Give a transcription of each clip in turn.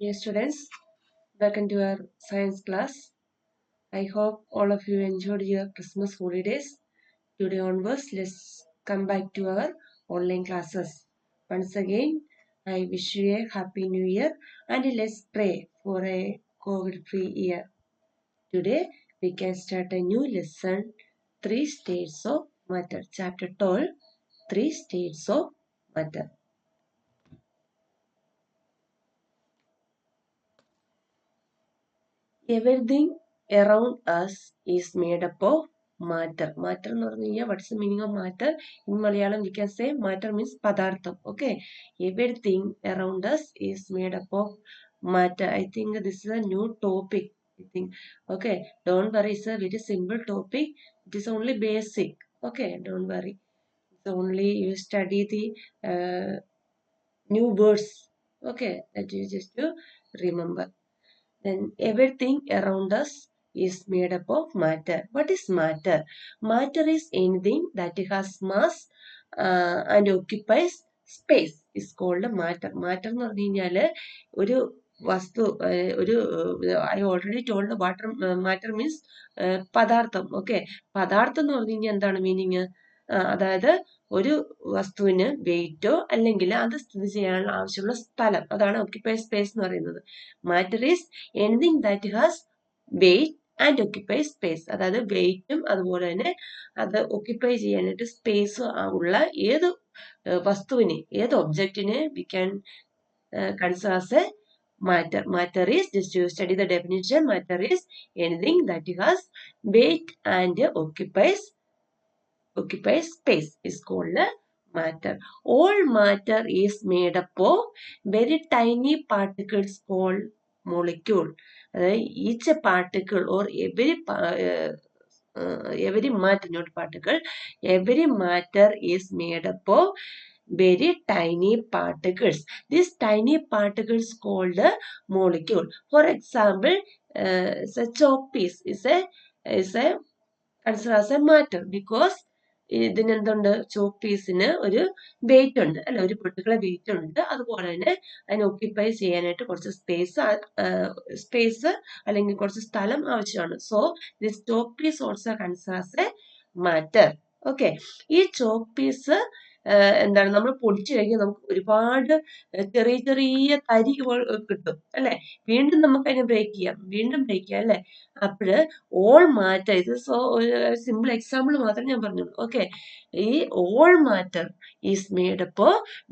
Dear students, welcome to our science class. I hope all of you enjoyed your Christmas holidays. Today onwards, let's come back to our online classes. Once again, I wish you a happy new year and let's pray for a COVID-free year. Today, we can start a new lesson, 3 States of Matter, chapter 12, 3 States of Matter. Everything around us is made up of matter. Matter എന്ന് പറഞ്ഞു കഴിഞ്ഞാൽ what's the meaning of matter? In Malayalam we can say matter means padartham. Okay. Everything around us is made up of matter. I think this is a new topic. I think. Okay. Don't worry. It's a very simple topic. It is only basic. Okay. Don't worry. It's only you study the new words. Okay. That you just to remember. Then everything around us is made up of matter. What is matter? Matter is anything that has mass and occupies space is called matter. Matter എന്ന് പറഞ്ഞു കഴിഞ്ഞാല് ഒരു വസ്തു ഒരു I already told water matter means പദാർത്ഥം. Okay, പദാർത്ഥം എന്ന് പറഞ്ഞു കഴിഞ്ഞാൽ എന്താണ് മീനിങ്? അതായത് ഒരു വസ്തുവിന് വെയിറ്റോ അല്ലെങ്കിൽ അത് സ്ഥിതി ചെയ്യാനുള്ള ആവശ്യമുള്ള സ്ഥലം, അതാണ് ഓക്യുപ്പൈ സ്പേസ് എന്ന് പറയുന്നത്. Matter is anything that has weight and occupy space, അതായത് വെയിറ്റും അതുപോലെ തന്നെ അത് ഒക്യുപ്പൈ ചെയ്യാനായിട്ട് സ്പേസ് ഉള്ള ഏത് വസ്തുവിനെ, ഏത് ഒബ്ജക്റ്റിനെ we can consider as A matter. Matter is, just to study the definition, matter is anything that has weight and occupies space is called matter. All matter is made up of very tiny particles called molecule. Each particle or every matter, not particle, every matter is made up of very tiny particles. These tiny particles called a molecule. For example, a chalk piece is a considered as a matter because ഇതിന് എന്തുണ്ട്, chalk പീസിന് ഒരു wait ഉണ്ട് അല്ലെ, ഒരു particular wait ഉണ്ട്. അതുപോലെ തന്നെ അതിനെ ഒക്യുപ്പൈ ചെയ്യാനായിട്ട് കുറച്ച് സ്പേസ് അല്ലെങ്കിൽ കുറച്ച് സ്ഥലം ആവശ്യമാണ്. So this chalk piece also consider as a matter. Okay, ഈ ചോക്ക് പീസ് എന്താണ്, നമ്മൾ പൊടിച്ചു കഴിഞ്ഞാൽ നമുക്ക് ഒരുപാട് ചെറിയ ചെറിയ തരി കിട്ടും അല്ലെ. വീണ്ടും നമുക്ക് അതിനെ ബ്രേക്ക് ചെയ്യാം, വീണ്ടും ബ്രേക്ക് ചെയ്യാം അല്ലെ. അപ്പോഴ് ഓൾ മാറ്റർ, ഇത് സോ ഒരു സിമ്പിൾ എക്സാമ്പിൾ മാത്രം ഞാൻ പറഞ്ഞു. ഓക്കെ, ഈ all matter is made up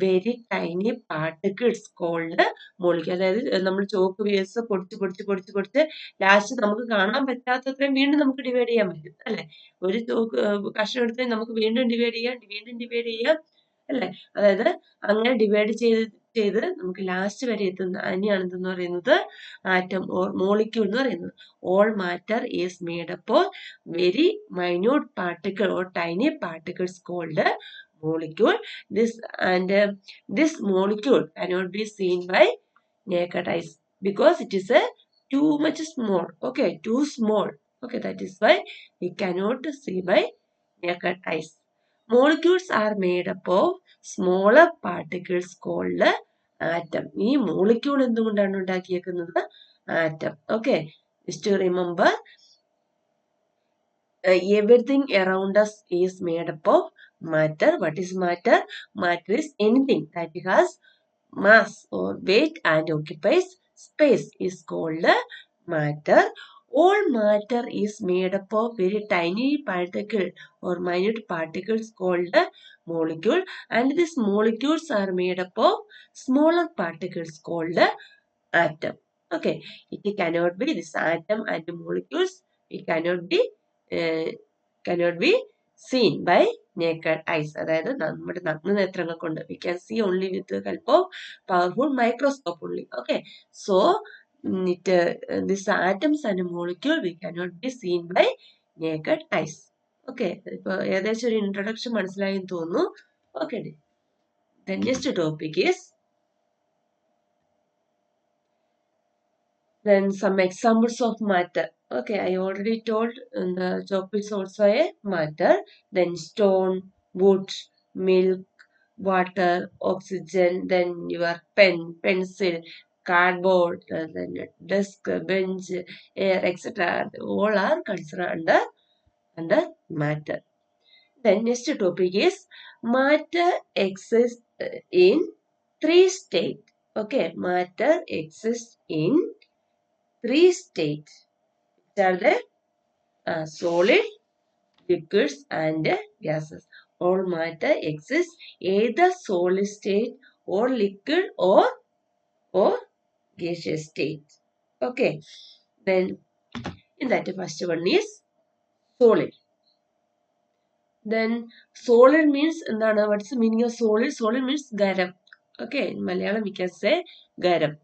very tiny particles called molecule. അതായത് നമ്മൾ ചോക്ക് പീസ് പൊടിച്ച് ലാസ്റ്റ് നമുക്ക് കാണാൻ പറ്റാത്തത്രയും വീണ്ടും നമുക്ക് ഡിവൈഡ് ചെയ്യാൻ പറ്റും അല്ലെ. ഒരു ചോക്ക് കഷ്ണം എടുത്ത് നമുക്ക് വീണ്ടും ഡിവൈഡ് ചെയ്യാം അല്ലെ. അതായത് അങ്ങനെ ഡിവൈഡ് ചെയ്ത് നമുക്ക് ലാസ്റ്റ് വരെ എത്തുന്ന അതിനെയാണ് എന്തെന്ന് പറയുന്നത്, ആറ്റം ഓർ മോളിക്യൂൾ എന്ന് പറയുന്നത്. All matter is made up of very minute particle or tiny particles called molecule. This molecule cannot be seen by naked eyes because it is too much small. Okay, too small. Okay, that is why we cannot see by naked eyes. Molecules are made up of smaller particles called atom. ഈ molecule എന്തുകൊണ്ടാണ് ഉണ്ടാക്കിയേക്കുന്നത്? Atom. Okay, just to remember, everything around us is made up of matter. What is matter? Matter is anything that has mass or weight and occupies space is called matter. All matter is made up of very tiny particle or minute particles called molecule, and these molecules are made up of smaller particles called atom. Okay, it cannot be this atom and molecules. It cannot be seen by naked eyes. അതായത് നമ്മുടെ നഗ്നനേത്രങ്ങൾ കൊണ്ട് we can see only with the help of powerful microscope only. Okay, so these atoms and molecule we cannot be seen by naked eyes. Okay, ഇപ്പൊ ഏകദേശം ഒരു introduction മനസ്സിലായി എന്ന് തോന്നുന്നു. Okay, the next topic is then some examples of matter. Okay, I already told the chalk is also a matter. Then stone, wood, milk, water, oxygen, then your pen, pencil, cardboard, then desk, bench, air, etc. All are considered under matter. The next topic is matter exists in three states. Okay, matter exists in three states. Which are the solid, liquids, and gases. All matter exists either solid state or liquid or gaseous state. Okay. Then in that first one is solid. Then solid means what's the meaning of solid? Solid means garam. Okay, in Malayalam we can say garam.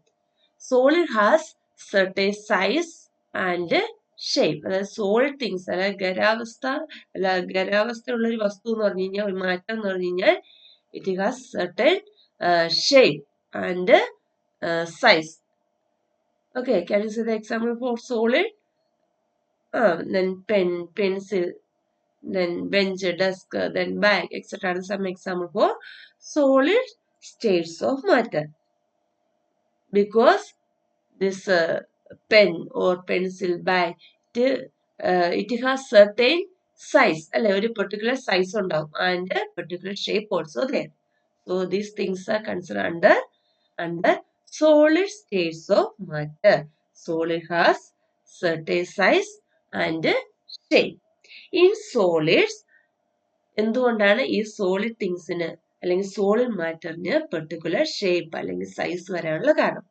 Solid has certain size and shape. Solid things, garavastha ഉള്ള ഒരു വസ്തു എന്ന് പറഞ്ഞു കഴിഞ്ഞാൽ ഒരു മാറ്റം എന്ന് പറഞ്ഞു കഴിഞ്ഞാൽ it has certain shape and size. Okay, can you see the example for solid? Then pen, pencil, then bench, desk, then bag, etc. Some example for solid states of matter. Because this pen or pencil bag, it has certain size, a particular size and a particular shape also there. So these things are considered under solid states of matter. Solid has certain size and shape. In solids, എന്തുകൊണ്ടാണ് ഈ solid തിങ്സിന് അല്ലെങ്കിൽ solid മാറ്ററിന് particular shape അല്ലെങ്കിൽ size വരാനുള്ള കാരണം?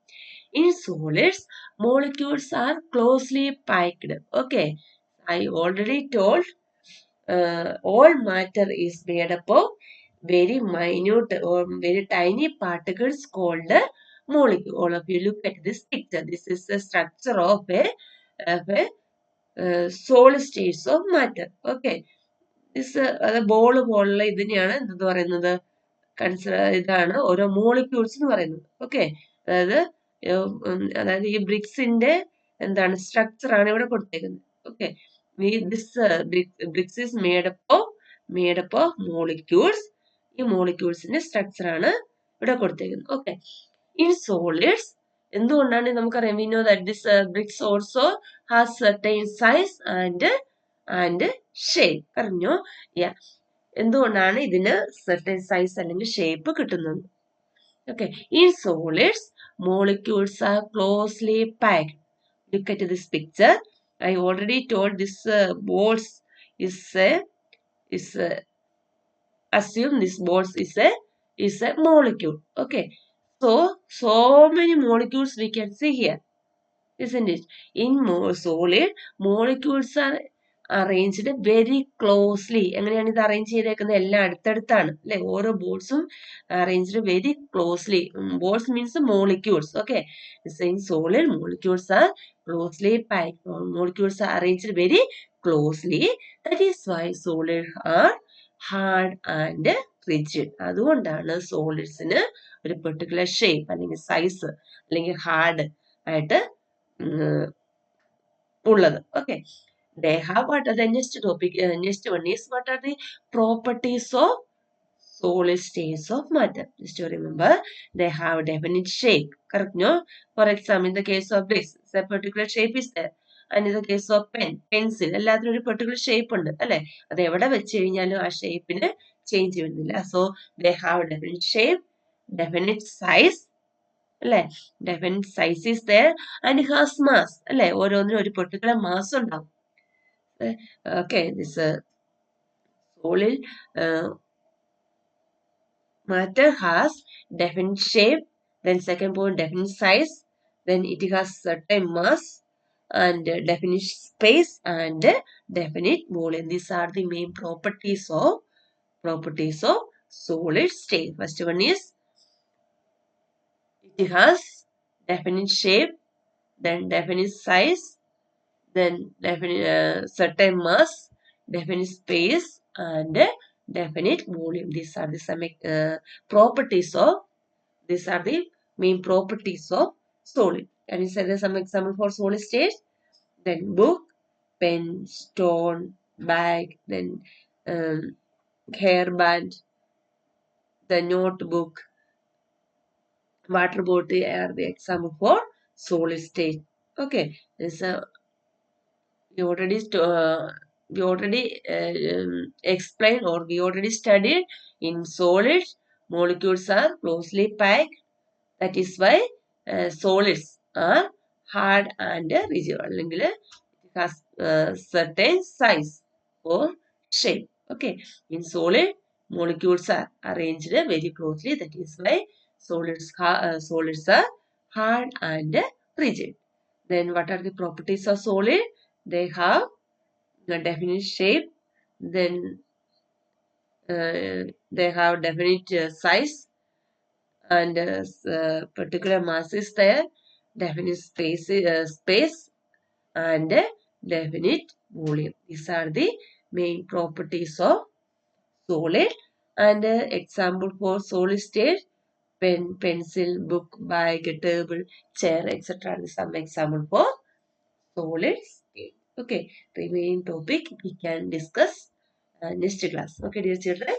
In solids, molecules are closely packed. Okay, I already told all matter is made up of very minute or very tiny particles called molecule. All of you look at this picture. This is the structure of a solid states of matter. Okay. Ball പോലുള്ള ഇതിനെയാണ് എന്തെന്ന് പറയുന്നത്? ഇതാണ് ഓരോ molecules എന്ന് പറയുന്നത്. Okay, അതായത് ഈ ബ്രിക്സിന്റെ എന്താണ് സ്ട്രക്ചർ ആണ് ഇവിടെ കൊടുത്തേക്കുന്നത്. Okay, bricks is made up of molecules. ഈ മോളിക്യൂൾസിന്റെ സ്ട്രക്ചർ ആണ് ഇവിടെ കൊടുത്തേക്കുന്നത്. ഓക്കെ, ഇൻ സോളിഡ്സ് എന്തുകൊണ്ടാണ് നമുക്കറിയാം, we know that this bricks also has certain size and shape. പറഞ്ഞോ? എന്തുകൊണ്ടാണ് ഇതിന് സർട്ടൻ സൈസ് അല്ലെങ്കിൽ ഷേപ്പ് കിട്ടുന്നത്? Okay, in solids, molecules are closely packed. Look at this picture. I already told this balls assume this balls is a molecule. Okay, so many molecules we can see here, isn't it? In solid, molecules are arranged very closely. എങ്ങനെയാണ് ഇത് arrange ചെയ്തേക്കുന്നത്? എല്ലാം അടുത്തടുത്താണ് അല്ലെ? ഓരോ ബോൾസും arranged very closely. Balls means molecules. Okay, in solid, molecules are closely packed. Molecules are arranged very closely. That is why solid are hard and rigid. അതുകൊണ്ടാണ് സോളിഡ്സിന് ഒരു പെർട്ടിക്കുലർ ഷേപ്പ് അല്ലെങ്കിൽ സൈസ് അല്ലെങ്കിൽ ഹാർഡ് ആയിട്ട് ഉള്ളത്. Okay, they have what are the next topic, next one is what are the properties of solid states of matter. Just to remember, they have definite shape. Correct? No? For example, in the case of bricks, a particular shape is there. And in the case of pencil, എല്ലാത്തിനും ഒരു particular shape ഉണ്ട് അല്ലെ? അത് എവിടെ വെച്ച് കഴിഞ്ഞാലും ആ ഷേപ്പിന് change ചെയ്യുന്നില്ല. So they have definite shape, definite size, അല്ലെ? Definite size is there and it has mass. അല്ലെ? ഓരോന്നിനും ഒരു particular mass ഉണ്ടാവും. Okay, this solid matter has definite shape, then second point definite size, then it has certain mass and definite space and definite volume. These are the main properties of solid state. First one is it has definite shape, then definite size, then definite certain mass, definite space and definite volume. These are the main properties of solid. Can you say some example for solid state? Then book, pen, stone, bag, then hairband, the notebook, Water bottle are the example for solid state. Okay, this we already explained, or we already studied. In solids, molecules are closely packed. That is why solids are hard and rigid. അല്ലെങ്കിൽ it has certain size or shape. Okay, in solid, molecules are arranged very closely. That is why solids are hard and rigid. Then what are the properties of solid? They have a definite shape. Then they have definite size, and particular mass is there, definite space and definite volume. These are the main properties of solid. And example for solid state: pen, pencil, book, bag, table, chair, etc. are some example for solid state. Okay, remaining topic we can discuss next class. Okay, dear children.